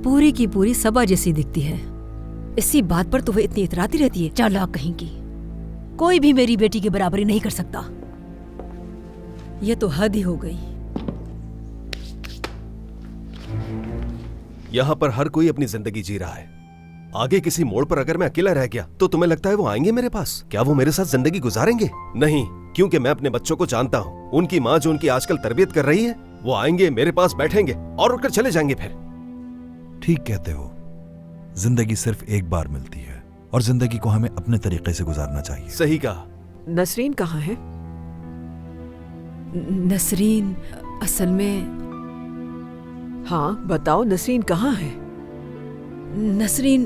पूरी की पूरी सबा जैसी दिखती है। इसी बात पर तो वह इतनी इतराती रहती है, चालाक कहीं की। कोई भी मेरी बेटी की बराबरी नहीं कर सकता। यह तो हद ही हो गई। यहाँ पर हर कोई अपनी जिंदगी जी रहा है। आगे किसी मोड़ पर अगर मैं अकेला रह गया तो तुम्हें लगता है वो आएंगे मेरे पास? क्या वो मेरे साथ जिंदगी गुजारेंगे? नहीं, क्योंकि मैं अपने बच्चों को जानता हूँ। उनकी माँ जो उनकी आजकल तरबियत कर रही है, वो आएंगे, मेरे पास बैठेंगे और उठकर चले जाएंगे फिर। ठीक कहते हो, जिंदगी सिर्फ एक बार मिलती है और जिंदगी को हमें अपने तरीके से गुजारना चाहिए। सही कहा। नसरीन कहाँ है? नसरीन असल में। हाँ बताओ, नसरीन कहाँ है? नसरीन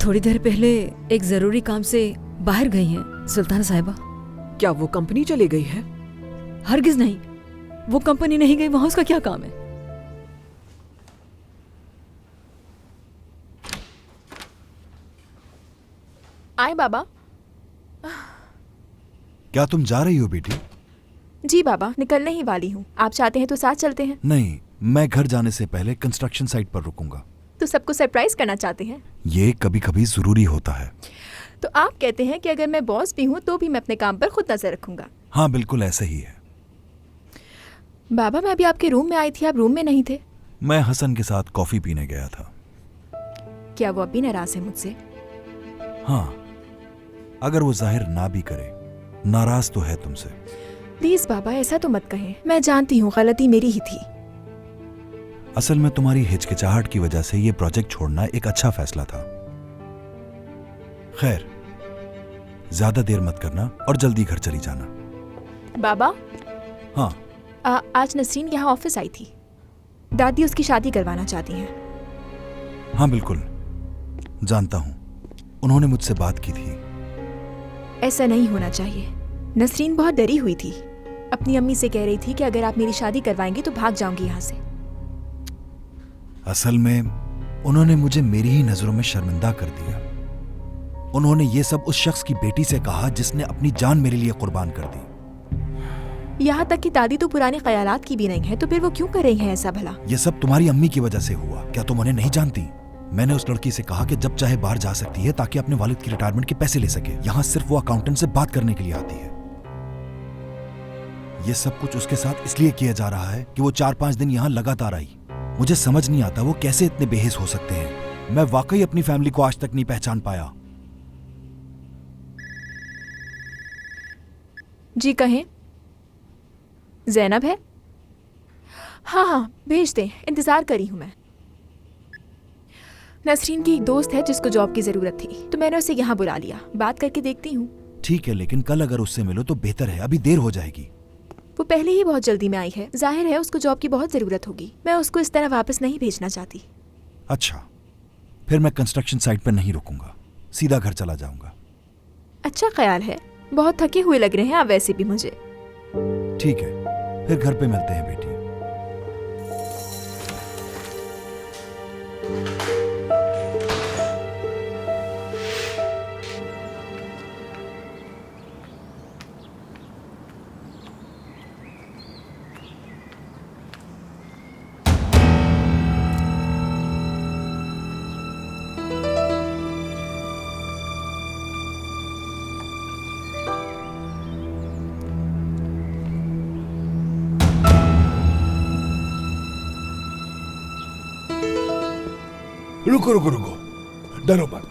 थोड़ी देर पहले एक जरूरी काम से बाहर गई हैं सुल्ताना साहिबा। क्या वो कंपनी चली गई है? हरगिज नहीं, वो कंपनी नहीं गई, वहां उसका क्या काम है? आए बाबा। क्या तुम जा रही हो बेटी? जी बाबा, निकलने ही वाली हूँ। आप चाहते हैं तो साथ चलते हैं। नहीं, मैं घर जाने से पहले कंस्ट्रक्शन साइट पर रुकूंगा। तो सबको सरप्राइज करना चाहते हैं? ये कभी कभी जरूरी होता है। तो आप कहते हैं कि अगर मैं बॉस भी हूँ तो भी मैं अपने काम पर खुद नजर रखूंगा। हाँ बिल्कुल ऐसा ही है। बाबा, मैं अभी आपके रूम में आई थी, आप रूम में नहीं थे। मैं हसन के साथ कॉफी पीने गया था। क्या वो अभी नाराज है मुझसे? हाँ, अगर वो जाहिर ना भी करे, नाराज तो है तुमसे। प्लीज बाबा, ऐसा तो मत कहें। मैं जानती हूँ गलती मेरी ही थी। असल में तुम्हारी हिचकिचाहट की वजह से ये प्रोजेक्ट छोड़ना एक अच्छा फैसला था। खैर, ज्यादा देर मत करना और जल्दी घर चली जाना। बाबा। हाँ। आज नसरीन यहाँ ऑफिस आई थी। दादी उसकी शादी करवाना चाहती हैं। हाँ बिल्कुल जानता हूँ, उन्होंने मुझसे बात की थी। ऐसा नहीं होना चाहिए। नसरीन बहुत डरी हुई थी। अपनी अम्मी से कह रही थी कि अगर आप मेरी शादी करवाएंगे तो भाग जाऊंगी यहाँ से। असल में उन्होंने मुझे मेरी ही नजरों में शर्मिंदा कर दिया। उन्होंने ये सब उस शख्स की बेटी से कहा जिसने अपनी जान मेरे लिए कुर्बान कर दी। यहाँ तक कि दादी तो पुराने ख्यालात की भी नहीं है, तो फिर वो क्यों कर रही हैं ऐसा भला? ये सब तुम्हारी अम्मी की वजह से हुआ। क्या तुम उन्हें नहीं जानती? मैंने उस लड़की से कहा कि जब चाहे बाहर जा सकती है ताकि अपने वालिद की रिटायरमेंट के पैसे ले सके। यहाँ सिर्फ वो अकाउंटेंट से बात करने के लिए आती है। ये सब कुछ उसके साथ इसलिए किया जा रहा है कि वो 4-5 दिन यहाँ लगातार आई। मुझे समझ नहीं आता वो कैसे इतने बेहिस हो सकते हैं। मैं वाकई अपनी फैमिली को आज तक नहीं पहचान पाया। जी कहें। ज़ैनब है? हाँ हाँ भेज दें, इंतजार करी हूँ मैं। नसरीन की एक दोस्त है जिसको जॉब की जरूरत थी, तो मैंने उसे यहाँ बुला लिया। बात करके देखती हूँ। ठीक है, लेकिन कल अगर उससे मिलो तो बेहतर है, अभी देर हो जाएगी। वो पहले ही बहुत जल्दी में आई है, जाहिर है उसको जॉब की बहुत जरूरत होगी। मैं उसको इस तरह वापस नहीं भेजना चाहती। अच्छा, फिर मैं कंस्ट्रक्शन साइट पर नहीं रुकूंगा, सीधा घर चला जाऊंगा। अच्छा ख्याल है, बहुत थके हुए लग रहे हैं आप वैसे भी मुझे। ठीक है, फिर घर पे मिलते हैं बेटी। रुको रुको रुको, डरो मत,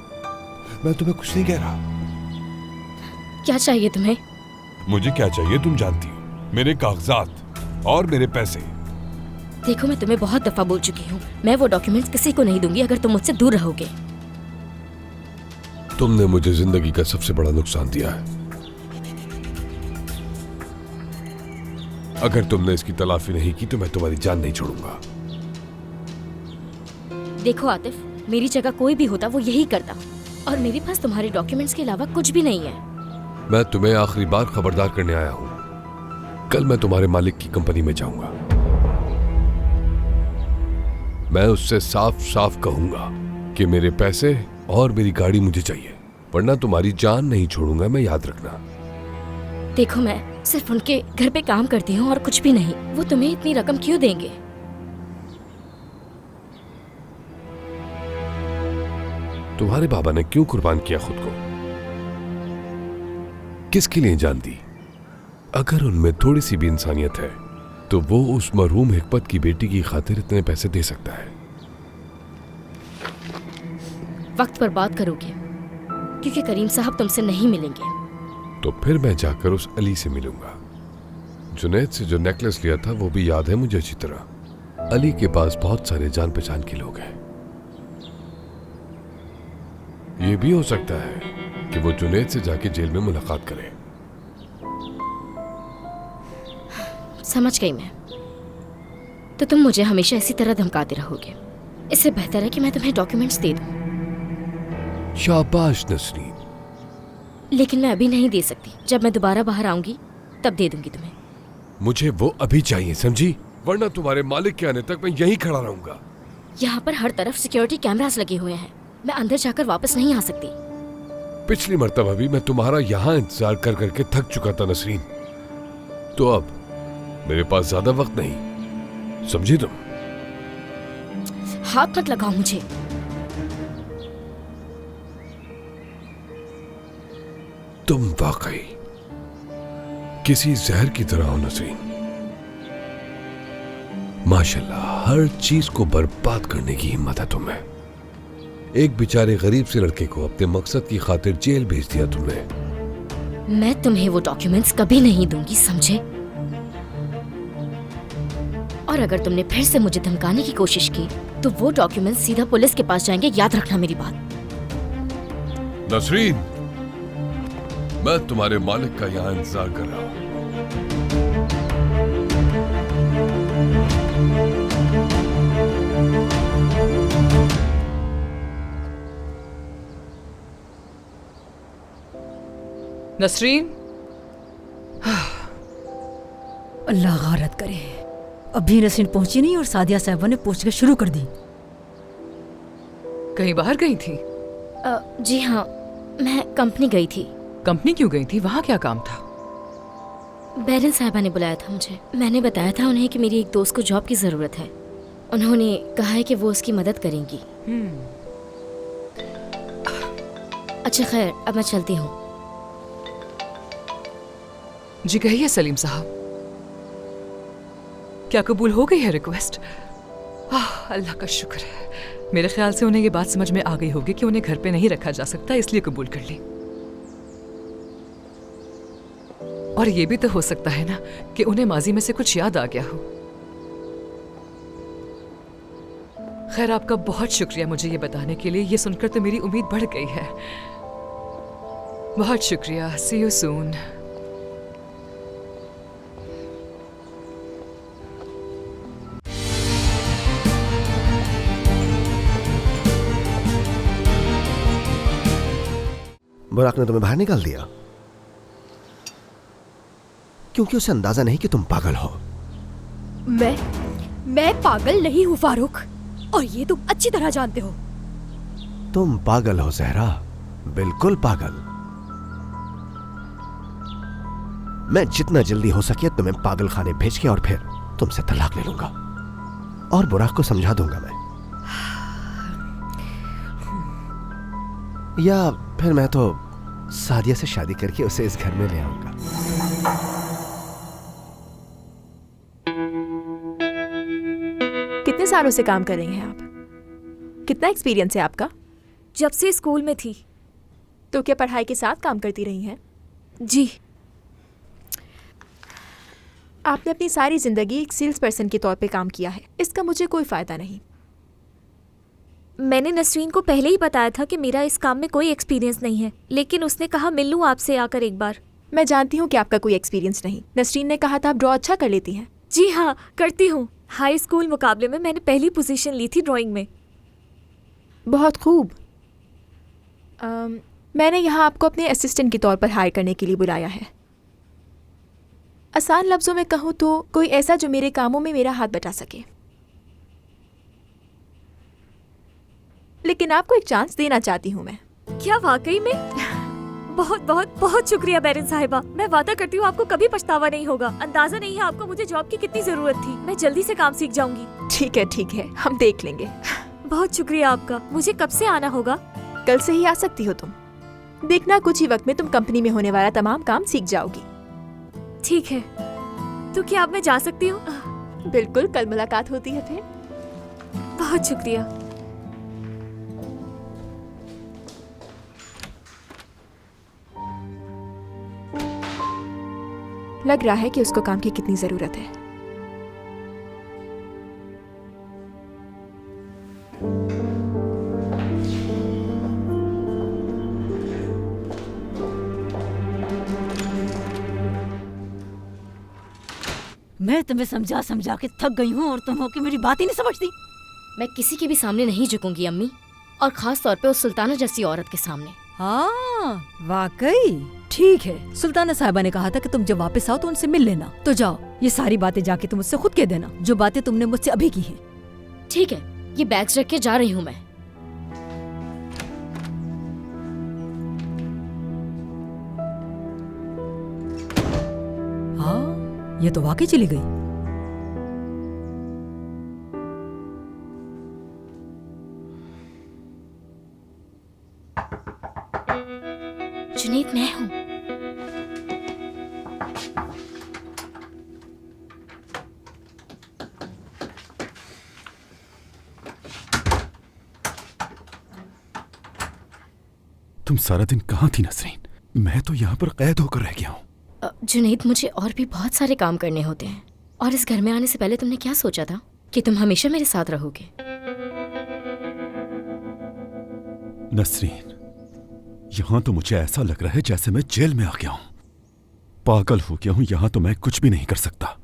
मैं तुम्हें कुछ नहीं कह रहा। क्या चाहिए तुम्हें? मुझे क्या चाहिए तुम जानती हो, मेरे कागजात और मेरे पैसे। देखो, मैं तुम्हें बहुत दफा बोल चुकी हूँ, मैं वो डॉक्यूमेंट्स किसी को नहीं दूंगी अगर तुम मुझसे दूर रहोगे। तुमने मुझे जिंदगी का सबसे बड़ा नुकसान दिया है। अगर तुमने इसकी तलाफी नहीं की तो मैं तुम्हारी जान नहीं छोड़ूंगा। देखो आतिफ, मेरी जगह कोई भी होता वो यही करता, और मेरे पास तुम्हारे डॉक्यूमेंट्स के अलावा कुछ भी नहीं है। मैं तुम्हें आखिरी बार खबरदार करने आया हूँ। कल मैं तुम्हारे मालिक की कंपनी में जाऊंगा। मैं उससे साफ साफ कहूंगा कि मेरे पैसे और मेरी गाड़ी मुझे चाहिए, वरना तुम्हारी जान नहीं छोड़ूंगा, मैं याद रखना। देखो, मैं सिर्फ उनके घर पे काम करती हूँ और कुछ भी नहीं। वो तुम्हें इतनी रकम क्यों देंगे? तुम्हारे बाबा ने क्यों कुर्बान किया खुद को? किसके लिए जान दी? अगर उनमें थोड़ी सी भी इंसानियत है तो वो उस मरहूम हिकमत की बेटी की खातिर इतने पैसे दे सकता है। वक्त पर बात करोगे क्योंकि करीम साहब तुमसे नहीं मिलेंगे। तो फिर मैं जाकर उस अली से मिलूंगा। जुनैद से जो नेकलेस लिया था वो भी याद है मुझे अच्छी तरह। अली के पास बहुत सारे जान पहचान के लोग हैं। ये भी हो सकता है कि वो जुनैद से जाके जेल में मुलाकात करे। समझ गई मैं। तो तुम मुझे हमेशा इसी तरह धमकाते रहोगे। इससे बेहतर है कि मैं तुम्हें डॉक्यूमेंट्स दे दूं। शाबाश नसरीन। लेकिन मैं अभी नहीं दे सकती। जब मैं दोबारा बाहर आऊंगी तब दे दूंगी तुम्हें। मुझे वो अभी चाहिए, समझी? वरना तुम्हारे मालिक के आने तक मैं यहीं खड़ा रहूंगा। यहाँ पर हर तरफ सिक्योरिटी कैमरास लगे हुए हैं। मैं अंदर जाकर वापस नहीं आ सकती। पिछली मर्तबा भी मैं तुम्हारा यहाँ इंतजार कर करके थक चुका था नसरीन। तो अब मेरे पास ज्यादा वक्त नहीं, समझी तुम? हाथ मत लगाओ मुझे। तुम वाकई किसी जहर की तरह हो नसरीन। माशाल्लाह, हर चीज को बर्बाद करने की हिम्मत है तुम्हें। एक बेचारे गरीब से लड़के को अपने मकसद की खातिर जेल भेज दिया तुमने। मैं तुम्हें वो डॉक्यूमेंट्स कभी नहीं दूंगी, समझे? और अगर तुमने फिर से मुझे धमकाने की कोशिश की तो वो डॉक्यूमेंट्स सीधा पुलिस के पास जाएंगे। याद रखना मेरी बात। नसरीन, मैं तुम्हारे मालिक का यहाँ इंतजार कर रहा हूँ। नसरीन, अल्लाह गारत करे। अभी नसरीन पहुंची नहीं और सादिया साहबा ने पूछताछ शुरू कर दी। कहीं बाहर गई थी? जी हाँ, मैं कंपनी गई थी। कंपनी क्यों गई थी? वहाँ क्या काम था? बैरन साहबा ने बुलाया था मुझे। मैंने बताया था उन्हें कि मेरी एक दोस्त को जॉब की जरूरत है। उन्होंने कहा है कि वो उसकी मदद करेंगी। अच्छा खैर, अब मैं चलती हूँ। जी कहिए सलीम साहब, क्या कबूल हो गई है रिक्वेस्ट? अल्लाह का शुक्र है। मेरे ख्याल से उन्हें ये बात समझ में आ गई होगी कि उन्हें घर पे नहीं रखा जा सकता, इसलिए कबूल कर ली। और ये भी तो हो सकता है ना कि उन्हें माजी में से कुछ याद आ गया हो। खैर, आपका बहुत शुक्रिया मुझे ये बताने के लिए। ये सुनकर तो मेरी उम्मीद बढ़ गई है। बहुत शुक्रिया। सी यू सून। बुराक ने तुम्हें बाहर निकाल दिया क्योंकि उसे अंदाजा नहीं कि तुम पागल हो। मैं पागल नहीं हूँ फारूक, और ये तुम अच्छी तरह जानते हो। तुम पागल हो जहरा, बिल्कुल पागल। मैं जितना जल्दी हो सके तुम्हें पागल खाने भेज के और फिर तुमसे तलाक ले लूंगा और बुराक को समझा दूंगा मैं। या फिर मैं तो सादिया से शादी करके उसे इस घर में ले आऊंगा। कितने सालों से काम कर रही हैं आप? कितना एक्सपीरियंस है आपका? जब से स्कूल में थी। तो क्या पढ़ाई के साथ काम करती रही हैं? जी। आपने अपनी सारी जिंदगी एक सेल्स पर्सन के तौर पे काम किया है। इसका मुझे कोई फायदा नहीं। मैंने नसरीन को पहले ही बताया था कि मेरा इस काम में कोई एक्सपीरियंस नहीं है, लेकिन उसने कहा मिल लूं आपसे आकर एक बार। मैं जानती हूँ कि आपका कोई एक्सपीरियंस नहीं। नसरीन ने कहा था आप ड्रॉ अच्छा कर लेती हैं। जी हाँ, करती हूँ। हाई स्कूल मुकाबले में मैंने पहली पोजीशन ली थी ड्राइंग में। बहुत खूब। मैंने यहाँ आपको अपने असिस्टेंट के तौर पर हायर करने के लिए बुलाया है। आसान लफ्ज़ों में कहूँ तो कोई ऐसा जो मेरे कामों में मेरा हाथ बटा सके। लेकिन आपको एक चांस देना चाहती हूँ मैं। क्या वाकई में? बहुत बहुत बहुत शुक्रिया बैरन साहिबा। मैं वादा करती हूँ आपको कभी पछतावा नहीं होगा। अंदाजा नहीं है आपको मुझे जॉब की कितनी जरूरत थी। मैं जल्दी से काम सीख जाऊंगी। ठीक है, हम देख लेंगे। बहुत शुक्रिया आपका। मुझे कब से आना होगा? कल से ही आ सकती हो तुम। देखना कुछ ही वक्त में तुम कंपनी में होने वाला तमाम काम सीख जाओगी। ठीक है, तो क्या अब मैं जा सकती हूँ? बिल्कुल, कल मुलाकात होती है फिर। बहुत शुक्रिया। लग रहा है कि उसको काम की कितनी जरूरत है। मैं तुम्हें समझा समझा के थक गई हूँ और तुम हो कि मेरी बात ही नहीं समझती। मैं किसी के भी सामने नहीं झुकूंगी अम्मी, और खास तौर पे उस सुल्ताना जैसी औरत के सामने। हाँ वाकई ठीक है। सुल्ताना साहिबा ने कहा था कि तुम जब वापस आओ तो उनसे मिल लेना। तो जाओ, ये सारी बातें जाके तुम मुझसे खुद कह देना जो बातें तुमने मुझसे अभी की हैं। ठीक है, ये बैग्स रख के जा रही हूँ मैं। हाँ, ये तो वाकई चली गई। जुनैद, मैं हूँ। तुम सारा दिन कहाँ थी नसरीन? मैं तो यहाँ पर कैद होकर रह गया हूँ। जुनैद, मुझे और भी बहुत सारे काम करने होते हैं, और इस घर में आने से पहले तुमने क्या सोचा था कि तुम हमेशा मेरे साथ रहोगे? नसरीन, यहाँ तो मुझे ऐसा लग रहा है जैसे मैं जेल में आ गया हूँ। पागल हो गया हूँ, यहाँ तो मैं कुछ भी नहीं कर सकता।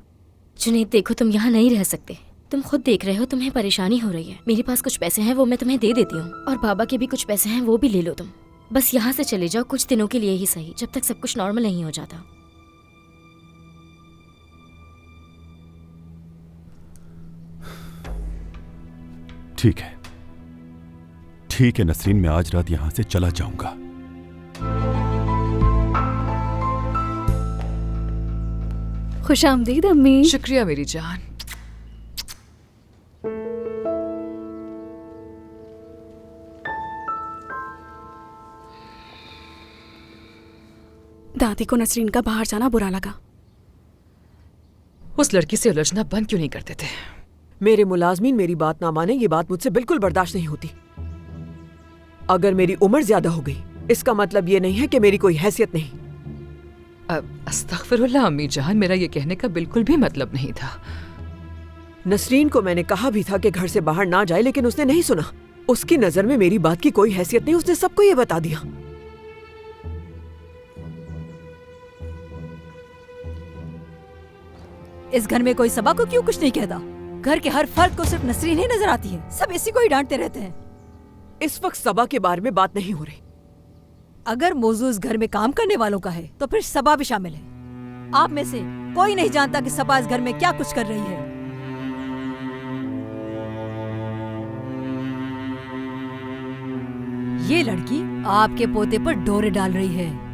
जुनैद देखो, तुम यहाँ नहीं रह सकते। तुम खुद देख रहे हो तुम्हें परेशानी हो रही है। मेरे पास कुछ पैसे हैं, वो मैं तुम्हें दे देती हूँ, और बाबा के भी कुछ पैसे हैं, वो भी ले लो तुम। बस यहाँ से चले जाओ, कुछ दिनों के लिए ही सही, जब तक सब कुछ नॉर्मल नहीं हो जाता। ठीक है, ठीक है नसरीन, मैं आज रात यहाँ से चला जाऊंगा। खुशामदीद अम्मी। शुक्रिया मेरी जान। दादी को नसरीन का बाहर जाना बुरा लगा। उस लड़की से उलझना बंद क्यों नहीं करते थे? मेरे मुलाजमीन मेरी बात ना माने, ये बात मुझसे बिल्कुल बर्दाश्त नहीं होती। अगर मेरी उम्र ज्यादा हो गई, इसका मतलब ये नहीं है कि मेरी कोई हैसियत नहीं। अस्तगफिरुल्लाह अम्मी जान, मेरा ये कहने का बिल्कुल भी मतलब नहीं था। नसरीन को मैंने कहा भी था कि घर से बाहर ना जाए, लेकिन उसने नहीं सुना। उसकी नजर में मेरी बात की कोई हैसियत नहीं, उसने सबको ये बता दिया। इस घर में कोई सबा को क्यों कुछ नहीं कहता? घर के हर फर्द को सिर्फ नसरीन ही नजर आती है, सब इसी को ही डांटते रहते हैं। इस वक्त सबा के बारे में बात नहीं हो रही। अगर मौजूद इस घर में काम करने वालों का है तो फिर सबा भी शामिल है। आप में से कोई नहीं जानता कि सबा इस घर में क्या कुछ कर रही है। ये लड़की आपके पोते पर डोरे डाल रही है।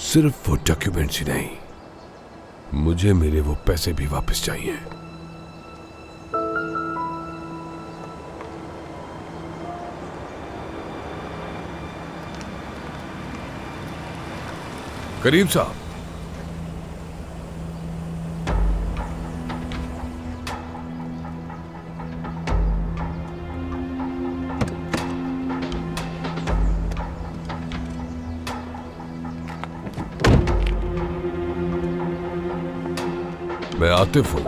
सिर्फ वो डॉक्यूमेंट्स ही नहीं, मुझे मेरे वो पैसे भी वापस चाहिए। करीम साहब, मैं आतिफ हूं।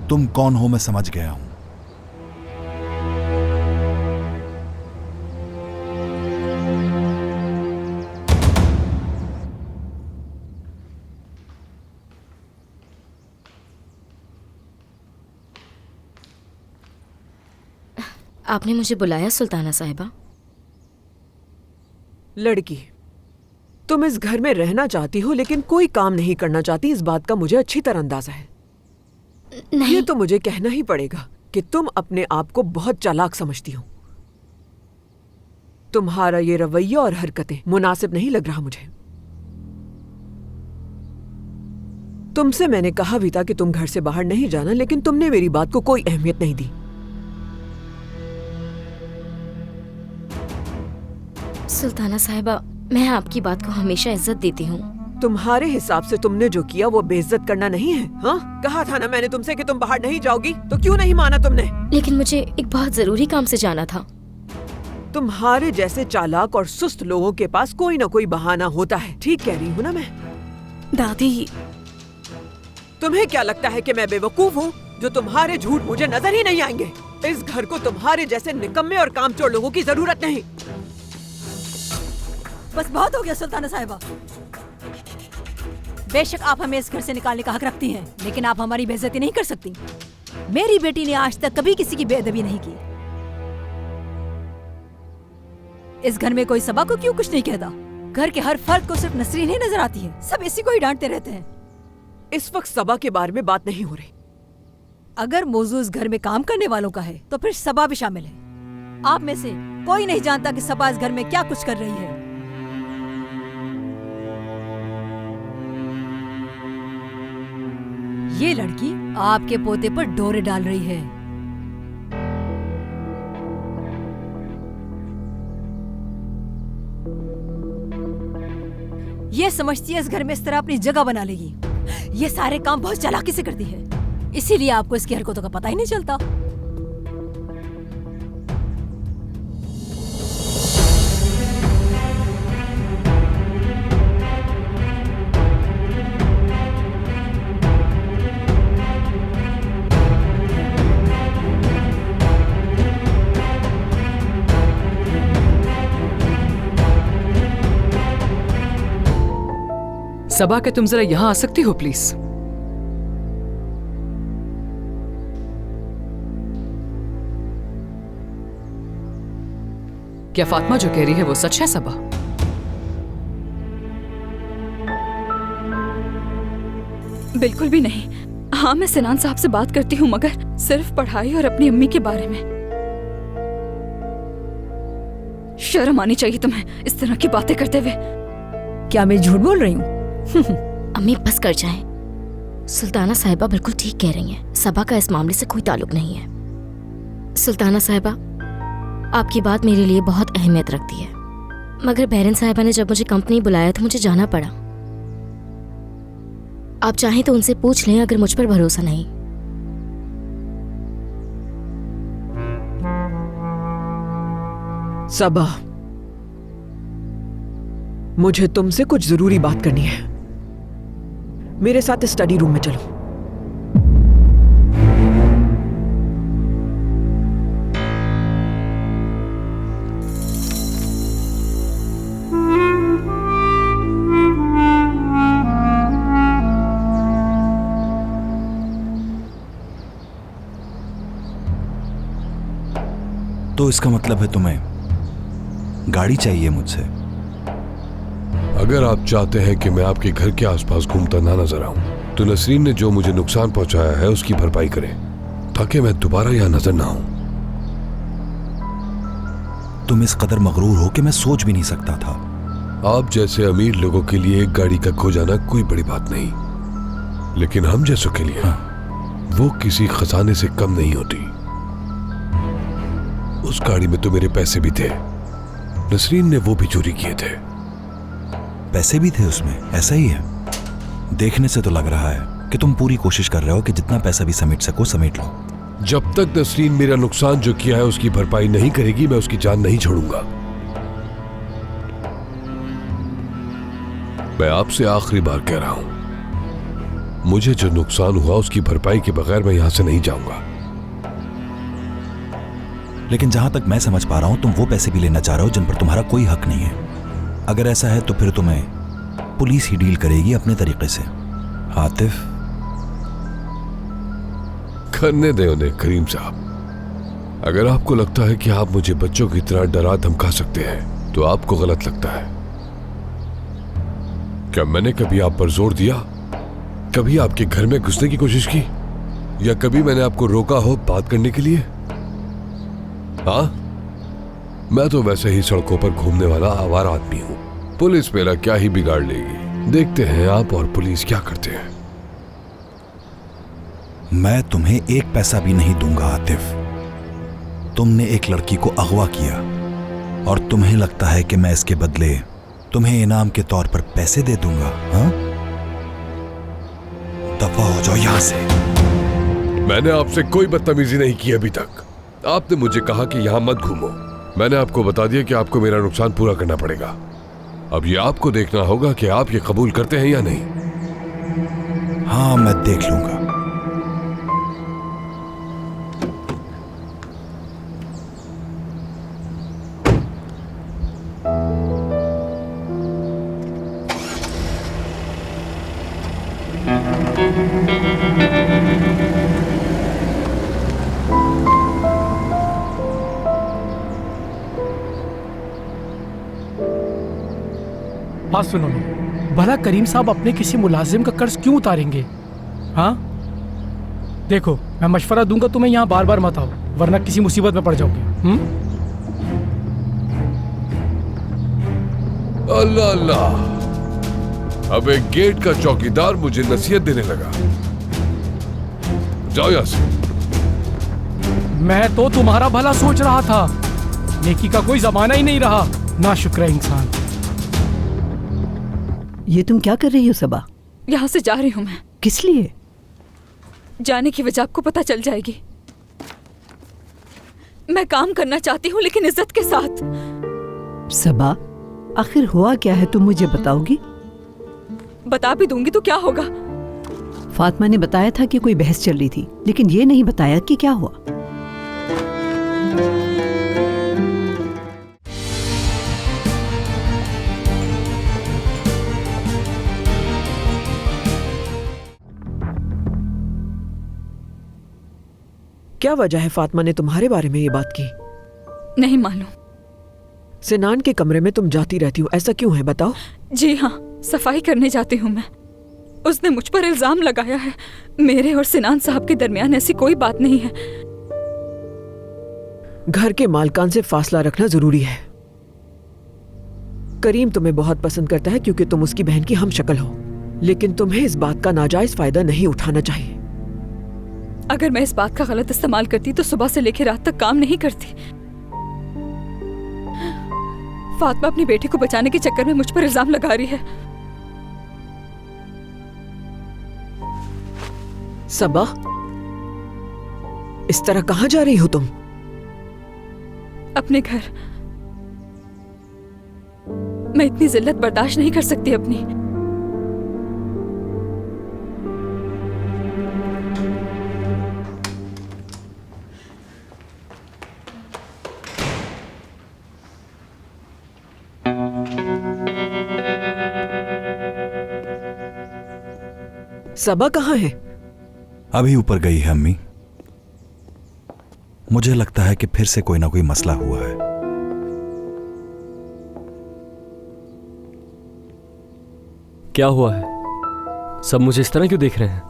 तुम कौन हो मैं समझ गया हूं। आपने मुझे बुलाया सुल्ताना साहिबा? लड़की, तुम इस घर में रहना चाहती हो लेकिन कोई काम नहीं करना चाहती, इस बात का मुझे अच्छी तरह अंदाजा है। नहीं। ये तो मुझे कहना ही पड़ेगा कि तुम अपने आप को बहुत चालाक समझती हो। तुम्हारा ये रवैया और हरकतें मुनासिब नहीं लग रहा मुझे। तुमसे मैंने कहा भी था कि तुम घर से बाहर नहीं जाना, लेकिन तुमने मेरी बात को कोई अहमियत नहीं दी। सुल्ताना साहिबा, मैं आपकी बात को हमेशा इज्जत देती हूँ। तुम्हारे हिसाब से तुमने जो किया वो बेइज्जत करना नहीं है? हाँ, कहा था ना मैंने तुमसे कि तुम बाहर नहीं जाओगी, तो क्यों नहीं माना तुमने? लेकिन मुझे एक बहुत जरूरी काम से जाना था। तुम्हारे जैसे चालाक और सुस्त लोगों के पास कोई ना कोई बहाना होता है। ठीक कह रही हूँ ना मैं? दादी, तुम्हें क्या लगता है कि मैं बेवकूफ हूँ जो तुम्हारे झूठ मुझे नजर ही नहीं आएंगे? इस घर को तुम्हारे जैसे निकम्मे और कामचोर लोगों की जरूरत नहीं। बस बहुत हो गया सुल्ताना साहिबा। बेशक आप हमें इस घर से निकालने का हक रखती हैं, लेकिन आप हमारी बेइज्जती नहीं कर सकती। मेरी बेटी ने आज तक कभी किसी की बेअदबी नहीं की। इस घर में कोई सबा को क्यों कुछ नहीं कहता? घर के हर फर्द को सिर्फ नसरीन ही नजर आती है। सब इसी को ही डांटते रहते हैं। इस वक्त सबा के बारे में बात नहीं हो रही। अगर मौजूद इस घर में काम करने वालों का है तो फिर सबा भी शामिल है। आप में से कोई नहीं जानता कि सबा इस घर में क्या कुछ कर रही है। ये लड़की आपके पोते पर डोरे डाल रही है। ये समझती है इस घर में इस तरह अपनी जगह बना लेगी। ये सारे काम बहुत चालाकी से करती है, इसीलिए आपको इसकी हरकतों का पता ही नहीं चलता। सबा, के तुम जरा यहाँ आ सकती हो प्लीज? क्या फातिमा जो कह रही है वो सच है सबा? बिल्कुल भी नहीं। हाँ, मैं सिनान साहब से बात करती हूँ, मगर सिर्फ पढ़ाई और अपनी अम्मी के बारे में। शर्म आनी चाहिए तुम्हें इस तरह की बातें करते हुए। क्या मैं झूठ बोल रही हूँ? अम्मी बस कर जाएं। सुल्ताना साहिबा बिल्कुल ठीक कह रही हैं। सबा का इस मामले से कोई ताल्लुक नहीं है। सुल्ताना साहिबा, आपकी बात मेरे लिए बहुत अहमियत रखती है, मगर बैरन साहिबा ने जब मुझे कंपनी बुलाया तो मुझे जाना पड़ा। आप चाहें तो उनसे पूछ लें अगर मुझ पर भरोसा नहीं। सबा, मुझे तुमसे कुछ जरूरी बात करनी है। मेरे साथ स्टडी रूम में चलो। तो इसका मतलब है तुम्हें गाड़ी चाहिए मुझसे? अगर आप चाहते हैं कि मैं आपके घर के आसपास घूमता ना नजर आऊं, तो नसरीन ने जो मुझे नुकसान पहुंचाया है उसकी भरपाई करें, ताकि मैं दोबारा यहां नजर ना आऊं। तुम इस कदर मगरूर हो कि मैं सोच भी नहीं सकता था। आप जैसे अमीर लोगों के लिए एक गाड़ी का खो जाना कोई बड़ी बात नहीं, लेकिन हम जैसों के लिए वो किसी खजाने से कम नहीं होती। उस गाड़ी में तो मेरे पैसे भी थे, नसरीन ने वो भी चोरी किए थे। पैसे भी थे उसमें? ऐसा ही है। देखने से तो लग रहा है कि तुम पूरी कोशिश कर रहे हो कि जितना पैसा भी समेट सको समेट लो। जब तक नसरीन मेरा नुकसान जो किया है उसकी भरपाई नहीं करेगी, मैं उसकी जान नहीं छोड़ूंगा। मैं आपसे आखिरी बार कह रहा हूं, मुझे जो नुकसान हुआ उसकी भरपाई के बगैर मैं यहां से नहीं जाऊंगा। लेकिन जहां तक मैं समझ पा रहा हूं, तुम वो पैसे भी लेना चाह रहे हो जिन पर तुम्हारा कोई हक नहीं है। अगर ऐसा है तो फिर तुम्हें पुलिस ही डील करेगी अपने तरीके से। आतिफ, करने दे उन्हें करीम साहब। अगर आपको लगता है कि आप मुझे बच्चों की तरह डरा धमका सकते हैं तो आपको गलत लगता है। क्या मैंने कभी आप पर जोर दिया? कभी आपके घर में घुसने की कोशिश की? या कभी मैंने आपको रोका हो बात करने के लिए? हाँ, मैं तो वैसे ही सड़कों पर घूमने वाला आवारा आदमी हूँ। पुलिस मेरा क्या ही बिगाड़ लेगी। देखते हैं आप और पुलिस क्या करते हैं। मैं तुम्हें एक पैसा भी नहीं दूंगा आतिफ। तुमने एक लड़की को अगवा किया और तुम्हें लगता है कि मैं इसके बदले तुम्हें इनाम के तौर पर पैसे दे दूंगा? हाँ, दफा हो जाओ यहां से। मैंने आपसे कोई बदतमीजी नहीं की अभी तक। आपने मुझे कहा कि यहां मत घूमो। मैंने आपको बता दिया कि आपको मेरा नुकसान पूरा करना पड़ेगा। अब ये आपको देखना होगा कि आप ये कबूल करते हैं या नहीं। हाँ, मैं देख लूंगा। बात सुनो, भला करीम साहब अपने किसी मुलाजिम का कर्ज क्यों उतारेंगे? हाँ, देखो मैं मशवरा दूंगा तुम्हें यहाँ बार बार मत आओ, वरना किसी मुसीबत में पड़ जाओगे। अल्लाह अल्लाह, अब एक गेट का चौकीदार मुझे नसीहत देने लगा। जाओ यहां से। मैं तो तुम्हारा भला सोच रहा था। नेकी का कोई जमाना ही नहीं रहा, ना शुक्र है इंसान। ये तुम क्या कर रही हो सबा? यहाँ से जा रही हूँ मैं। किस लिए? जाने की वजह आपको पता चल जाएगी। मैं काम करना चाहती हूँ लेकिन इज्जत के साथ। सबा, आखिर हुआ क्या है, तुम मुझे बताओगी? बता भी दूंगी तो क्या होगा? फातिमा ने बताया था कि कोई बहस चल रही थी, लेकिन ये नहीं बताया कि क्या हुआ। क्या वजह है फातिमा ने तुम्हारे बारे में ये बात की? नहीं मालूम। सिनान के कमरे में तुम जाती रहती हो, ऐसा क्यों है बताओ? जी हाँ, सफाई करने जाती हूँ मैं। उसने मुझ पर इल्जाम लगाया है। मेरे और सिनान साहब के दरमियान ऐसी कोई बात नहीं है। घर के मालकान से फासला रखना जरूरी है। करीम तुम्हें बहुत पसंद करता है क्योंकि तुम उसकी बहन की हम शक्ल हो, लेकिन तुम्हें इस बात का नाजायज फायदा नहीं उठाना चाहिए। अगर मैं इस बात का गलत इस्तेमाल करती तो सुबह से लेकर रात तक काम नहीं करती। फातिमा अपनी बेटी को बचाने के चक्कर में मुझ पर इल्जाम लगा रही है। सबा, इस तरह कहां जा रही हो तुम? अपने घर। मैं इतनी जिल्लत बर्दाश्त नहीं कर सकती अपनी। सबा कहाँ है? अभी ऊपर गई है अम्मी। मुझे लगता है कि फिर से कोई ना कोई मसला हुआ है। क्या हुआ है? सब मुझे इस तरह क्यों देख रहे हैं?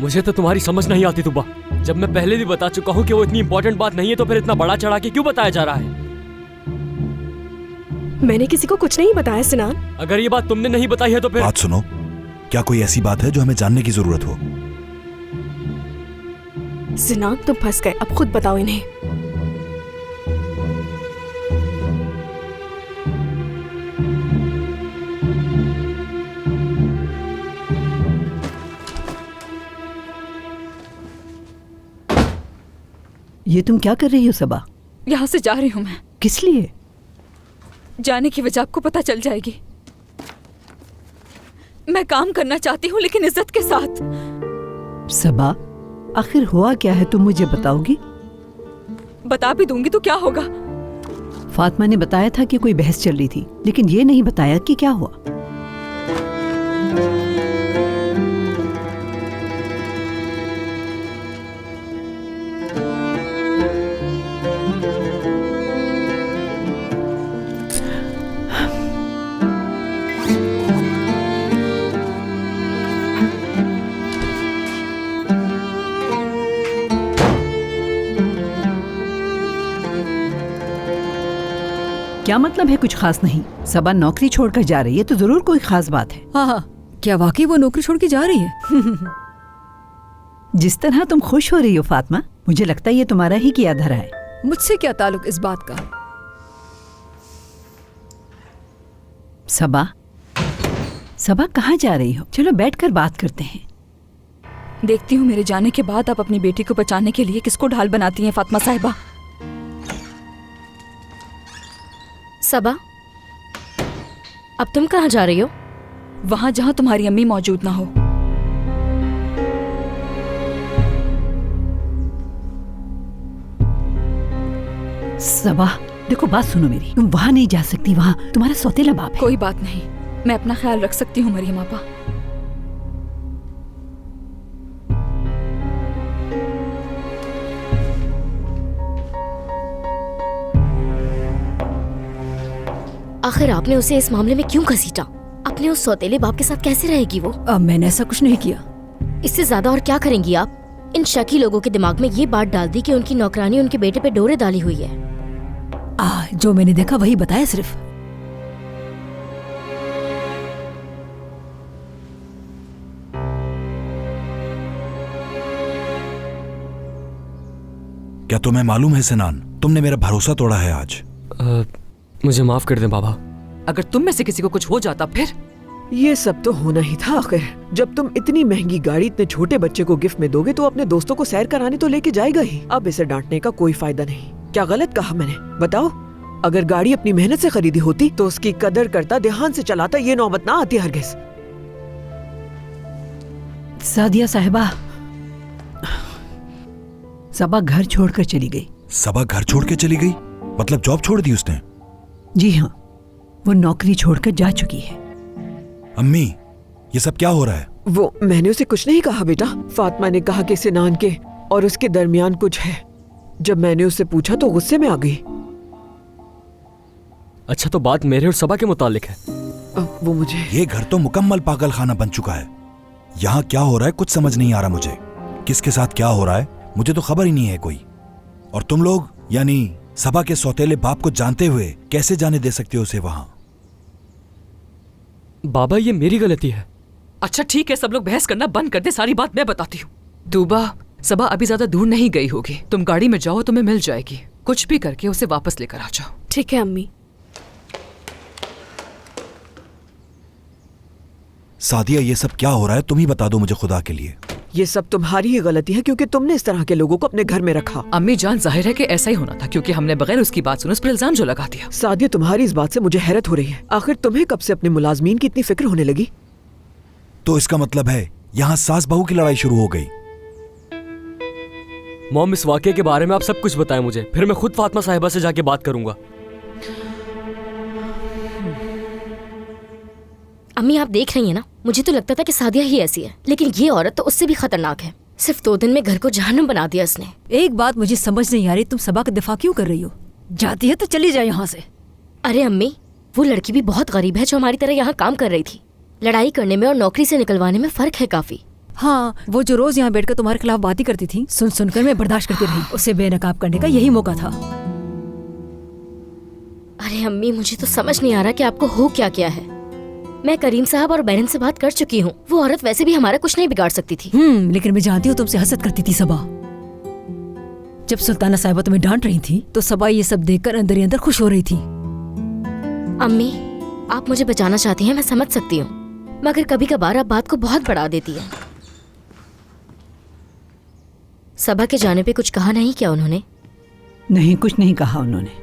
मुझे तो तुम्हारी समझ नहीं आती तुबा। जब मैं पहले भी बता चुका हूं कि वो इतनी इंपॉर्टेंट बात नहीं है तो फिर इतना बड़ा चढ़ा के क्यों बताया जा रहा है? मैंने किसी को कुछ नहीं बताया सिनान। अगर ये बात तुमने नहीं बताई है तो फिर बात सुनो, क्या कोई ऐसी बात है जो हमें जानने की जरूरत हो? सिनान तुम फंस गए, अब खुद बताओ इन्हें। ये तुम क्या कर रही हो सबा? यहाँ से जा रही हूँ मैं। किस लिए? जाने की वजह आपको पता चल जाएगी। मैं काम करना चाहती हूँ लेकिन इज्जत के साथ। सबा, आखिर हुआ क्या है, तुम मुझे बताओगी? बता भी दूंगी तो क्या होगा? फातिमा ने बताया था कि कोई बहस चल रही थी, लेकिन ये नहीं बताया कि क्या हुआ। क्या मतलब है कुछ खास नहीं? सबा नौकरी छोड़कर जा रही है तो जरूर कोई खास बात है। हाँ हाँ, क्या वाकई वो नौकरी छोड़ के जा रही है? जिस तरह तुम खुश हो रही हो फातिमा, मुझे लगता है ये तुम्हारा ही किया धरा है। मुझसे क्या ताल्लुक इस बात का? सबा, सबा कहाँ जा रही हो? चलो बैठकर बात करते हैं। देखती हूँ मेरे जाने के बाद आप अपनी बेटी को बचाने के लिए किसको ढाल बनाती हैं फातिमा साहिबा। सबा, अब तुम कहाँ जा रही हो? वहां जहां तुम्हारी अम्मी मौजूद ना हो। सबा देखो, बात सुनो मेरी, तुम वहां नहीं जा सकती, वहां तुम्हारा सौतेला बाप है। कोई बात नहीं, मैं अपना ख्याल रख सकती हूँ मरियम आपा। आखिर आपने उसे इस मामले में क्यों घसीटा? अपने उस सौतेले बाप के साथ कैसे रहेगी वो? मैंने ऐसा कुछ नहीं किया। इससे ज्यादा और क्या करेंगी आप? इन शकी लोगों के दिमाग में ये बात डाल दी कि उनकी नौकरानी उनके बेटे पे डोरे डाली हुई है। जो मैंने देखा वही बताया सिर्फ। क्या तुम्हें मालूम है सिनान, तुमने मेरा भरोसा तोड़ा है आज। मुझे माफ कर दें बाबा। अगर तुम में से किसी को कुछ हो जाता फिर? ये सब तो होना ही था आखिर। जब तुम इतनी महंगी गाड़ी इतने छोटे बच्चे को गिफ्ट में दोगे तो अपने दोस्तों को सैर कराने तो लेके जाएगा ही। अब इसे डांटने का कोई फायदा नहीं। क्या गलत कहा मैंने, बताओ? अगर गाड़ी अपनी मेहनत से खरीदी होती तो उसकी कदर करता, ध्यान से चलाता, ये नौबत ना आती हरगिज़। सादिया साहिबा, सबा घर छोड़कर चली गई। सबा घर छोड़ के चली गई? मतलब जॉब छोड़ दी उसने? जी हाँ, वो नौकरी छोड़कर जा चुकी है। अम्मी, ये सब क्या हो रहा है? वो मैंने उसे कुछ नहीं कहा बेटा। फातिमा ने कहा कि सिनान के और उसके दरमियान कुछ है। जब मैंने उससे पूछा तो गुस्से में आ गई। अच्छा, तो बात मेरे और सबा के मुतालिक है। वो मुझे, ये घर तो मुकम्मल पागल खाना बन चुका है। यहाँ क्या हो रहा है कुछ समझ नहीं आ रहा मुझे। किसके साथ क्या हो रहा है मुझे तो खबर ही नहीं है कोई। और तुम लोग यानी सबा के सौतेले बाप को जानते हुए कैसे जाने दे सकते हो उसे वहां? बाबा, ये मेरी गलती है। अच्छा ठीक है, सब लोग बहस करना बंद कर दे, सारी बात मैं बताती हूँ। दूबा, सबा अभी ज्यादा दूर नहीं गई होगी। तुम गाड़ी में जाओ, तुम्हें मिल जाएगी। कुछ भी करके उसे वापस लेकर आ जाओ। ठीक है अम्मी। सादिया, ये सब क्या हो रहा है तुम ही बता दो मुझे खुदा के लिए। ये सब तुम्हारी ही गलती है क्योंकि तुमने इस तरह के लोगों को अपने घर में रखा। अम्मी जान, जाहिर है कि ऐसा ही होना था क्योंकि हमने बगैर उसकी बात सुने उस पर इल्जाम जो लगा दिया। सादिया, तुम्हारी इस बात से मुझे हैरत हो रही है। आखिर तुम्हें कब से अपने मुलाजमीन की इतनी फिक्र होने लगी? तो इसका मतलब है यहाँ सास बहू की लड़ाई शुरू हो गई। मॉम, इस वाकये के बारे में आप सब कुछ बताएं मुझे, फिर मैं खुद फातिमा साहिबा से जाके बात करूंगा। अम्मी, आप देख रही हैं ना, मुझे तो लगता था कि सादिया ही ऐसी है, लेकिन ये औरत तो उससे भी खतरनाक है। सिर्फ 2 दिन में घर को जहन्नुम बना दिया इसने। एक बात मुझे समझ नहीं आ रही, तुम सबा का दिफा क्यों कर रही हो? जाती है तो चली जाए यहाँ से। अरे अम्मी, वो लड़की भी बहुत गरीब है जो हमारी तरह यहाँ काम कर रही थी। लड़ाई करने में और नौकरी से निकलवाने में फर्क है काफी। हाँ, वो जो रोज यहाँ बैठकर तुम्हारे खिलाफ बातें करती थी, सुन सुनकर मैं बर्दाश्त करती रही। उसे बेनकाब करने का यही मौका था। अरे अम्मी, मुझे तो समझ नहीं आ रहा कि आपको हो क्या है। मैं करीम साहब और बहन से बात कर चुकी हूँ। वो औरत वैसे भी हमारा कुछ नहीं बिगाड़ सकती थी। लेकिन मैं जानती हूँ तुमसे हसद करती थी सबा। जब सुल्ताना साहिबा तुम्हें डांट रही थी तो सबा ये सब देखकर अंदर ही अंदर खुश हो रही थी। अम्मी, आप मुझे बचाना चाहती हैं, मैं समझ सकती हूँ, मगर कभी कभार आप बात को बहुत बढ़ा देती है। सबा के जाने पे कुछ कहा नहीं क्या उन्होंने? नहीं, कुछ नहीं कहा उन्होंने।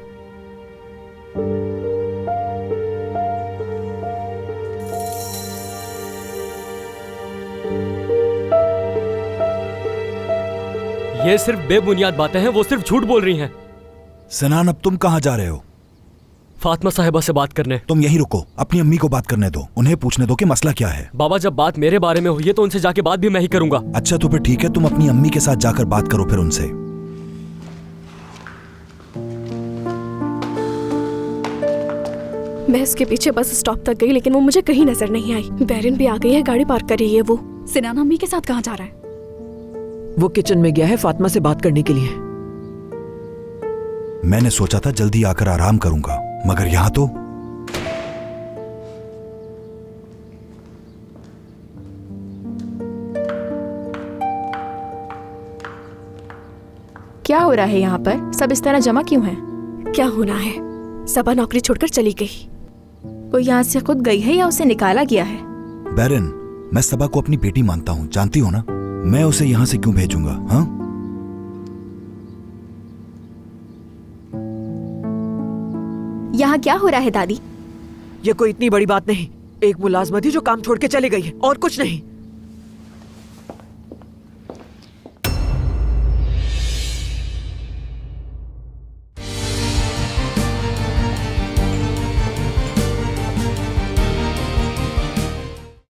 ये सिर्फ बेबुनियाद बातें हैं, वो सिर्फ झूठ बोल रही हैं। सनान, अब तुम कहाँ जा रहे हो? फातिमा साहिबा से बात करने। तुम यहीं रुको, अपनी अम्मी को बात करने दो, उन्हें पूछने दो कि मसला क्या है। बाबा, जब बात मेरे बारे में हुई है तो उनसे जाके बात भी मैं ही करूंगा। अच्छा तो फिर ठीक है, तुम अपनी अम्मी के साथ जाकर बात करो फिर उनसे। मैं उसके पीछे बस स्टॉप तक गई लेकिन वो मुझे कहीं नजर नहीं आई। बैरन भी आ गई है, गाड़ी पार्क कर रही है। वो सिनान अम्मी के साथ कहाँ जा रहा है? वो किचन में गया है फातिमा से बात करने के लिए। मैंने सोचा था जल्दी आकर आराम करूंगा, मगर यहां तो क्या हो रहा है यहाँ पर? सब इस तरह जमा क्यों हैं? क्या होना है? सबा नौकरी छोड़कर चली गई। वो यहाँ से खुद गई है या उसे निकाला गया है? बैरन, मैं सबा को अपनी बेटी मानता हूँ, जानती हो ना? मैं उसे यहाँ से क्यों भेजूंगा? हाँ, यहाँ क्या हो रहा है दादी? ये कोई इतनी बड़ी बात नहीं। एक मुलाजमा थी जो काम छोड़ के चली गई है और कुछ नहीं।